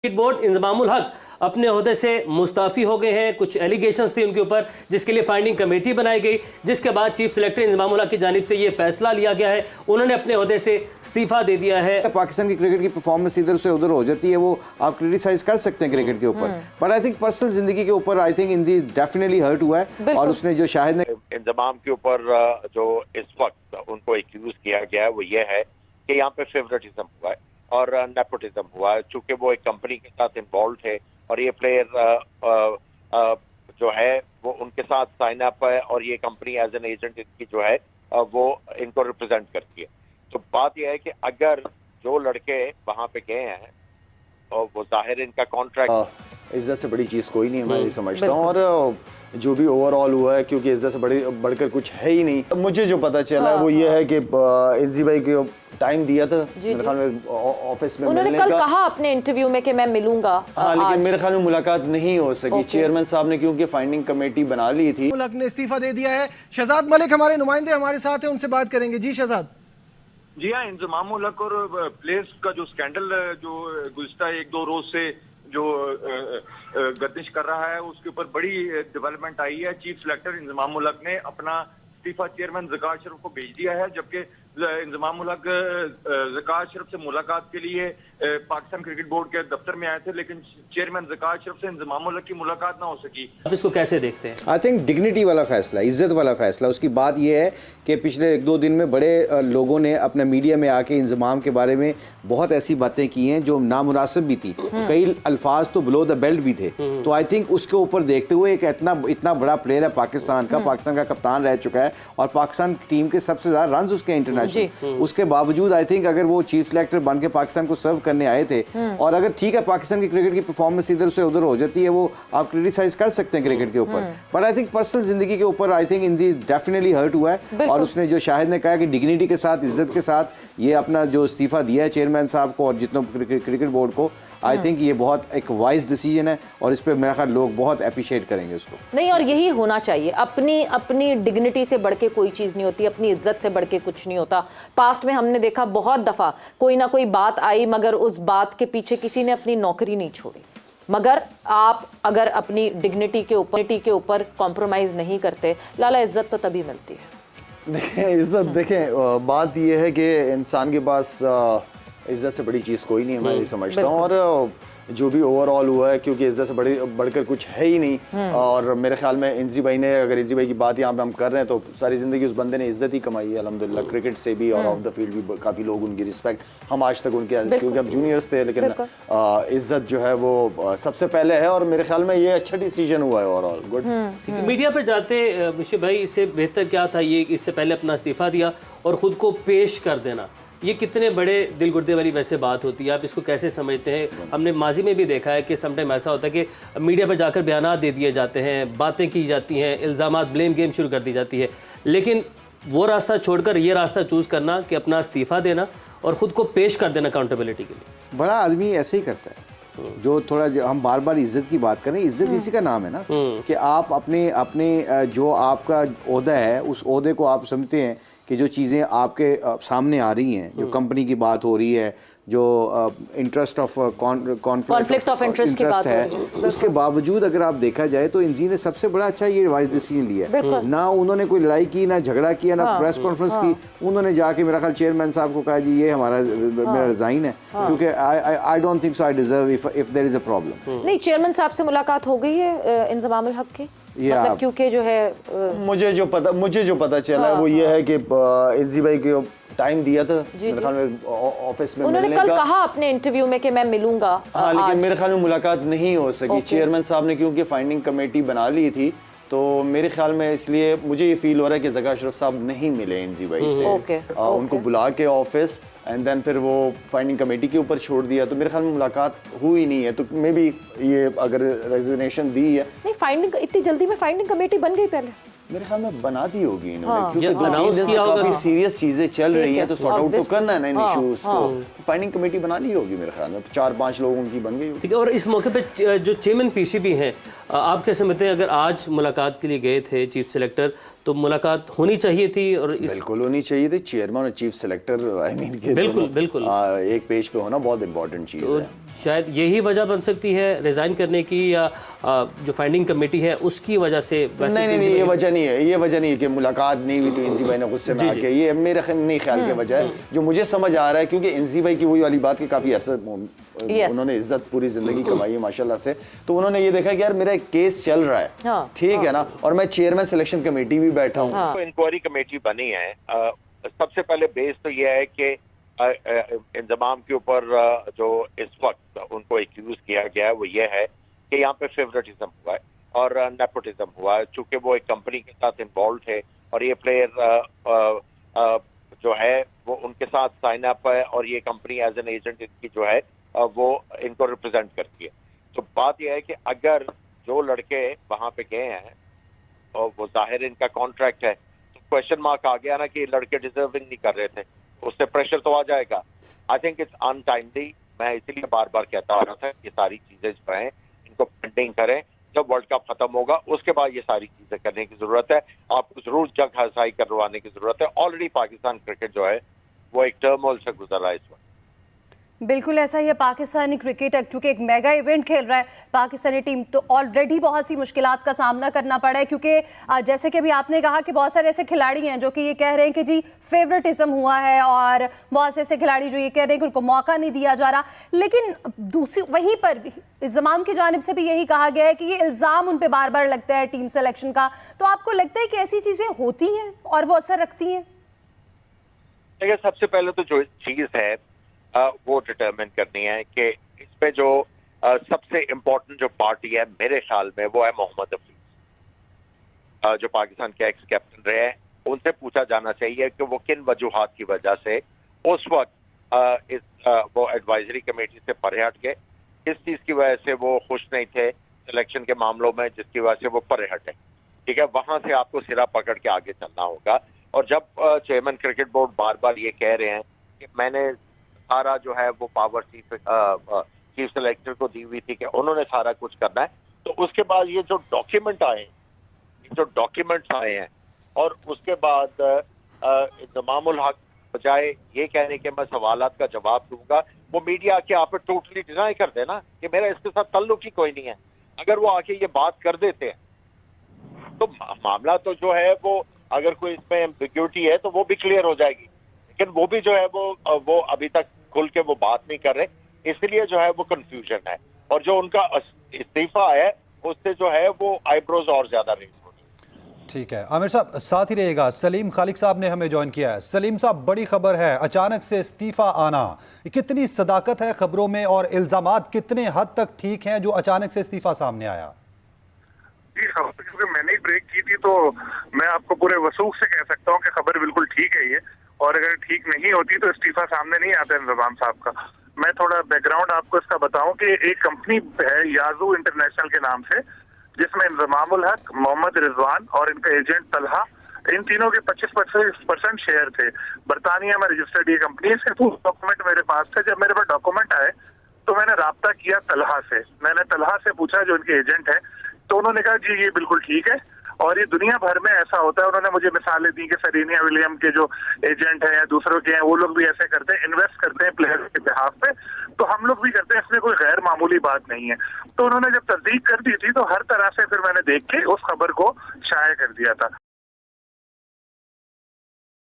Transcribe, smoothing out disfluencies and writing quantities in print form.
Cricket board Inzamam-ul हक अपने ओहदे से मुस्ताफ़ी हो गए हैं। कुछ एलिगेशंस थे उनके ऊपर, जिसके लिए फाइंडिंग कमेटी बनाई गई, जिसके बाद चीफ सेलेक्टर इंजमामुल हक की जानिब से ये फैसला लिया गया है। उन्होंने अपने ओहदे से इस्तीफा दे दिया है। पाकिस्तान की क्रिकेट की परफॉर्मेंस इधर से उधर हो जाती है, वो आप क्रिटिसाइज कर सकते हैं क्रिकेट के ऊपर, बट आई थिंक पर्सनल जिंदगी के ऊपर I think Inzi definitely hurt हुआ है। और उसने जो शाहिद ने इंतजाम के ऊपर जो इस वक्त उनको एक्यूज किया गया है वो ये है कि यहाँ पे फेवरेटिज्म हुआ है और नेपोटिज्म हुआ है। चूंकि वो एक कंपनी के साथ इन्वॉल्व थे और ये प्लेयर जो है वो उनके साथ साइन अप है और ये कंपनी एज एन एजेंट इनकी जो है वो इनको रिप्रेजेंट करती है। तो बात यह है कि अगर जो लड़के वहां पे गए हैं और वो जाहिर इनका कॉन्ट्रैक्ट इज्जत से बड़ी चीज़ कोई नहीं है, मैं ये समझता हूँ। और जो भी ओवरऑल हुआ है, क्योंकि इज्जत से बढ़कर कुछ है ही नहीं। मुझे जो पता चला है वो ये है कि इंजी भाई को टाइम दिया था मेरे ख्याल में ऑफिस में उन्होंने कल कहा अपने इंटरव्यू में कि मैं मिलूंगा। हाँ, लेकिन मेरे ख्याल में मुलाकात नहीं हो सकी। चेयरमैन साहब ने क्योंकि फाइंडिंग कमेटी बना ली थी। मुल्क ने इस्तीफा दे दिया है। शहजाद मलिक हमारे नुमाइंदे हमारे साथ हैं, उनसे बात करेंगे। जी शहजाद। जी हाँ, इंजमामुल हक और प्लेयर्स का जो स्कैंडल जो गुज़िश्ता एक दो रोज से जो गर्दिश कर रहा है उसके ऊपर बड़ी डेवलपमेंट आई है। चीफ सेलेक्टर इंजमामुल हक ने अपना इस्तीफा चेयरमैन ज़कार शरीफ को भेज दिया है, जबकि इंजमामुल हक ज़कार शरीफ से मुलाकात के लिए पाकिस्तान क्रिकेट बोर्ड के दफ्तर में आए थे, लेकिन चेयरमैन ज़कार शरीफ से इंजमामुल हक की मुलाकात ना हो सकी। आप इसको कैसे देखते हैं? आई थिंक डिग्निटी वाला फैसला, इज्जत वाला फैसला। उसकी बात यह है कि पिछले एक दो दिन में बड़े लोगों ने अपने मीडिया में आके इंजमाम के बारे में बहुत ऐसी बातें की हैं जो नामुनासिब भी थी, कई अल्फाज तो बिलो द बेल्ट भी थे। तो आई थिंक उसके ऊपर देखते हुए एक इतना बड़ा प्लेयर है पाकिस्तान का कप्तान रह चुका है और पाकिस्तान टीम के सबसे ज्यादा रन उसके इंटरनेशनल, उसके बावजूद आई थिंक अगर वो चीफ सेलेक्टर बन के पाकिस्तान को सर्व करने आए थे, और अगर ठीक है पाकिस्तान की क्रिकेट की परफॉर्मेंस इधर से उधर हो जाती है, वो आप क्रिटिसाइज कर सकते हैं क्रिकेट के ऊपर, बट आई थिंक पर्सनल जिंदगी के ऊपर I think Inzi definitely hurt हुआ है। और उसने जो शाहिद ने कहा कि डिग्निटी के साथ, इज्जत के साथ ये अपना जो इस्तीफा दिया है चेयरमैन साहब को और जितने क्रिकेट बोर्ड को, आई थिंक ये बहुत एक वाइज डिसीजन है और इस पे मेरा ख्याल लोग बहुत अप्रिशिएट करेंगे उसको। नहीं, और यही होना चाहिए। अपनी डिग्निटी से बढ़ के कोई चीज़ नहीं होती, अपनी इज्जत से बढ़ के कुछ नहीं होता। पास्ट में हमने देखा बहुत दफ़ा कोई ना कोई बात आई, मगर उस बात के पीछे किसी ने अपनी नौकरी नहीं छोड़ी। मगर आप अगर अपनी डिग्निटी के ऊपर कॉम्प्रोमाइज़ नहीं करते, लाला इज्जत तो तभी मिलती है। देखें इज्जत, देखें बात यह है कि इंसान के पास इज्जत से बड़ी चीज़ कोई नहीं है, मैं ये समझता हूँ। और जो भी ओवरऑल हुआ है, क्योंकि इज्जत से बढ़कर कुछ है ही नहीं। और मेरे ख्याल में इंजी भाई ने, अगर इंजी भाई की बात यहाँ पे हम कर रहे हैं, तो सारी ज़िंदगी उस बंदे ने इज्जत ही कमाई है अल्हम्दुलिल्लाह, क्रिकेट से भी और ऑफ द फील्ड भी काफ़ी लोग उनकी रिस्पेक्ट, हम आज तक उनके, क्योंकि अब जूनियर्स थे, लेकिन इज्जत जो है वो सबसे पहले है। और मेरे ख्याल में ये अच्छा डिसीजन हुआ है ओवरऑल, गुड। मीडिया पर जाते मुझे भाई इससे बेहतर क्या था ये, इससे पहले अपना इस्तीफा दिया और ख़ुद को पेश कर देना, ये कितने बड़े दिल गुर्दे वाली वैसे बात होती है। आप इसको कैसे समझते हैं? हमने माजी में भी देखा है कि समटाइम ऐसा होता है कि मीडिया पर जाकर बयानात दे दिए जाते हैं, बातें की जाती हैं, इल्ज़ामात, ब्लेम गेम शुरू कर दी जाती है, लेकिन वो रास्ता छोड़कर ये रास्ता चूज़ करना कि अपना इस्तीफ़ा देना और ख़ुद को पेश कर देना अकाउंटेबिलिटी के लिए, बड़ा आदमी ऐसे ही करता है। जो थोड़ा हम बार बार इज्जत की बात करें, इज्जत इसी का नाम है ना, कि आप अपने जो आपका ओहदा है उस ओहदे को आप समझते हैं कि जो चीज़ें आपके सामने आ रही हैं, जो कंपनी की बात हो रही है, जो interest of conflict of interest की बात है, उसके बावजूद अगर आप देखा जाए तो इंजी ने सबसे बड़ा अच्छा ये वाइज डिसीजन लिया। ना उन्होंने कोई लड़ाई की, ना झगड़ा किया, ना प्रेस कॉन्फ्रेंस की। उन्होंने जाके मेरा ख्याल चेयरमैन साहब को कहा जी ये मेरा रिजाइन है, क्योंकि I don't think so I deserve if there is a problem. नहीं, चेयरमैन साहब से मुलाकात हो गई है इंजमामुल हक की, मतलब क्योंकि जो है मुझे जो पता चला है वो ये है कि इंजी भाई को टाइम दिया था मेरे ख्याल में ऑफिस में। उन्होंने कल कहा अपने इंटरव्यू में कि मैं मिलूंगा। हाँ, लेकिन मेरे ख्याल में मुलाकात नहीं हो सकी। चेयरमैन साहब ने क्योंकि फाइंडिंग कमेटी बना ली थी, तो मेरे ख्याल में इसलिए मुझे ये फील हो रहा है कि ज़कार शरीफ साहब नहीं मिले इंजी भाई से। उनको बुला के ऑफिस एंड देन फिर वो फाइंडिंग कमेटी के ऊपर छोड़ दिया, तो मेरे ख्याल में मुलाकात हुई नहीं है। तो मे भी ये अगर रेजिग्नेशन दी है, नहीं फाइंडिंग इतनी जल्दी में फाइंडिंग कमेटी बन गई पहले, मेरे ख्याल में बना दी होगी इन्होंने, क्योंकि काफी सीरियस चीजें चल रही हैं, तो सॉर्ट आउट तो करना है ना इन इश्यूज को। फाइंडिंग कमेटी बना ली होगी मेरे ख्याल में, 4-5 लोगों की बन गई। ठीक है। और इस मौके पे जो चेयरमैन पीसीबी हैं, आप कैसे समझते हैं, अगर आज मुलाकात के लिए गए थे चीफ सेलेक्टर, तो मुलाकात होनी चाहिए थी? और बिल्कुल होनी चाहिए थी। चेयरमैन और चीफ सेलेक्टर आई मीन बिल्कुल एक पेज पे होना बहुत इंपॉर्टेंट चीज है। शायद यही वजह बन सकती है रिज़ाइन करने की, या जो फाइंडिंग कमेटी है उसकी वजह से? नहीं, ये वजह नहीं है, ये वजह नहीं है कि मुलाकात नहीं हुई तो इंजी भाई ने गुस्से में आके, ये मेरे नहीं ख्याल की वजह है। जो मुझे समझ आ रहा है, क्योंकि इंजी भाई की वही वाली बात की काफ़ी असर, उन्होंने इज्जत पूरी ज़िंदगी कमाई है माशाल्लाह से, तो उन्होंने ये देखा कि यार मेरा एक केस चल रहा है, ठीक है ना, और मैं चेयरमैन सिलेक्शन कमेटी भी बैठा हूँ। इंक्वायरी कमेटी बनी है। सबसे पहले बेस तो यह है कि इंतजाम के ऊपर जो इस वक्त उनको एक्यूज किया गया है वो ये है कि यहाँ पे फेवरेटिज्म हुआ है और नेपोटिज्म हुआ है। चूंकि वो एक कंपनी के साथ इन्वॉल्व है और ये प्लेयर जो है वो उनके साथ साइन अप है और ये कंपनी एज एन एजेंट इनकी जो है वो इनको रिप्रेजेंट करती है। तो बात यह है कि अगर जो लड़के वहां पे गए हैं और वो जाहिर इनका कॉन्ट्रैक्ट है, तो क्वेश्चन मार्क आ गया ना कि लड़के डिजर्विंग नहीं कर रहे थे, उससे प्रेशर तो आ जाएगा। I think it's untimely. मैं इसीलिए बार बार कहता आ रहा था ये सारी चीजें जो हैं इनको पेंडिंग करें, जब वर्ल्ड कप खत्म होगा उसके बाद ये सारी चीजें करने की जरूरत है। आपको जरूर जग हसाई करवाने की जरूरत है। ऑलरेडी पाकिस्तान क्रिकेट जो है वो एक टर्मोल से गुजर रहा है इस वक्त। बिल्कुल ऐसा ही है। पाकिस्तानी क्रिकेट चूंकि एक मेगा इवेंट खेल रहा है पाकिस्तानी टीम, तो ऑलरेडी बहुत सी मुश्किलात का सामना करना पड़ा है, क्योंकि जैसे कि अभी आपने कहा कि बहुत सारे ऐसे खिलाड़ी हैं जो कि ये कह रहे हैं कि जी फेवरेटिज्म हुआ है, और बहुत से ऐसे खिलाड़ी जो ये कह रहे हैं कि उनको मौका नहीं दिया जा रहा। लेकिन दूसरी वहीं पर भी इंतजाम की जानिब से भी यही कहा गया है कि ये इल्ज़ाम उन पर बार बार लगता है टीम सिलेक्शन का। तो आपको लगता है कि ऐसी चीज़ें होती हैं और वो असर रखती हैं? देखिए, सबसे पहले तो जो चीज़ है वो डिटरमिन करनी है कि इसमें जो सबसे इम्पोर्टेंट जो पार्टी है मेरे ख्याल में वो है मोहम्मद हफीज, जो पाकिस्तान के एक्स कैप्टन रहे हैं। उनसे पूछा जाना चाहिए कि वो किन वजूहात की वजह से उस वक्त वो एडवाइजरी कमेटी से परे हट गए, किस चीज़ की वजह से वो खुश नहीं थे सिलेक्शन के मामलों में जिसकी वजह से वो परे हटे। ठीक है, वहां से आपको सिरा पकड़ के आगे चलना होगा। और जब चेयरमैन क्रिकेट बोर्ड बार बार ये कह रहे हैं कि मैंने सारा जो है वो पावर चीफ सेलेक्टर को दी हुई थी कि उन्होंने सारा कुछ करना है, तो उसके बाद ये जो डॉक्यूमेंट्स आए हैं और उसके बाद इंतजामुल हक बजाय ये कहने के मैं सवालात का जवाब दूंगा, वो मीडिया आके आप टोटली डिनाई कर देना कि मेरा इसके साथ ताल्लुक ही कोई नहीं है। अगर वो आके ये बात कर देते हैं तो मामला तो जो है वो, अगर कोई इसमें एम्बिग्यूटी है तो वो भी क्लियर हो जाएगी। लेकिन वो भी जो है वो अभी तक खुल के वो बात नहीं कर रहे, इसलिए जो है वो कंफ्यूजन है। और जो उनका इस्तीफा है उससे जो है वो आईब्रोज और ज्यादा रेज हो रही। ठीक है आमिर साहब, साथ ही रहेगा। सलीम खालिक साहब ने हमें ज्वाइन किया है। सलीम साहब, बड़ी खबर है, अचानक से इस्तीफा आना, कितनी सदाकत है खबरों में और इल्जामात कितने हद तक ठीक हैं जो अचानक से इस्तीफा सामने आया? जी, क्योंकि मैंने ही ब्रेक की थी तो मैं आपको पूरे वसूख से कह सकता हूँ कि खबर बिल्कुल ठीक है ये, और अगर ठीक नहीं होती तो इस्तीफा सामने नहीं आता इंतजाम साहब का। मैं थोड़ा बैकग्राउंड आपको इसका बताऊं कि एक कंपनी है याजू इंटरनेशनल के नाम से, जिसमें इंतजामुल हक, मोहम्मद रिजवान और इनका एजेंट तलहा, इन तीनों के 25% शेयर थे। बरतानिया में रजिस्टर्ड ये कंपनी, इसके पूरे डॉक्यूमेंट मेरे पास थे। जब मेरे पास डॉक्यूमेंट आए तो मैंने राब्ता किया तलहा से। मैंने तलहा से पूछा जो इनके एजेंट है, तो उन्होंने कहा जी ये बिल्कुल ठीक है और ये दुनिया भर में ऐसा होता है। उन्होंने मुझे मिसालें दी कि सरीनिया विलियम के जो एजेंट हैं या दूसरों के हैं वो लोग भी ऐसे करते हैं, इन्वेस्ट करते हैं प्लेयर के बिहाफ पे, तो हम लोग भी करते हैं, इसमें कोई गैर मामूली बात नहीं है। तो उन्होंने जब तस्दीक कर दी थी तो हर तरह से फिर मैंने देख के उस खबर को शाया कर दिया था।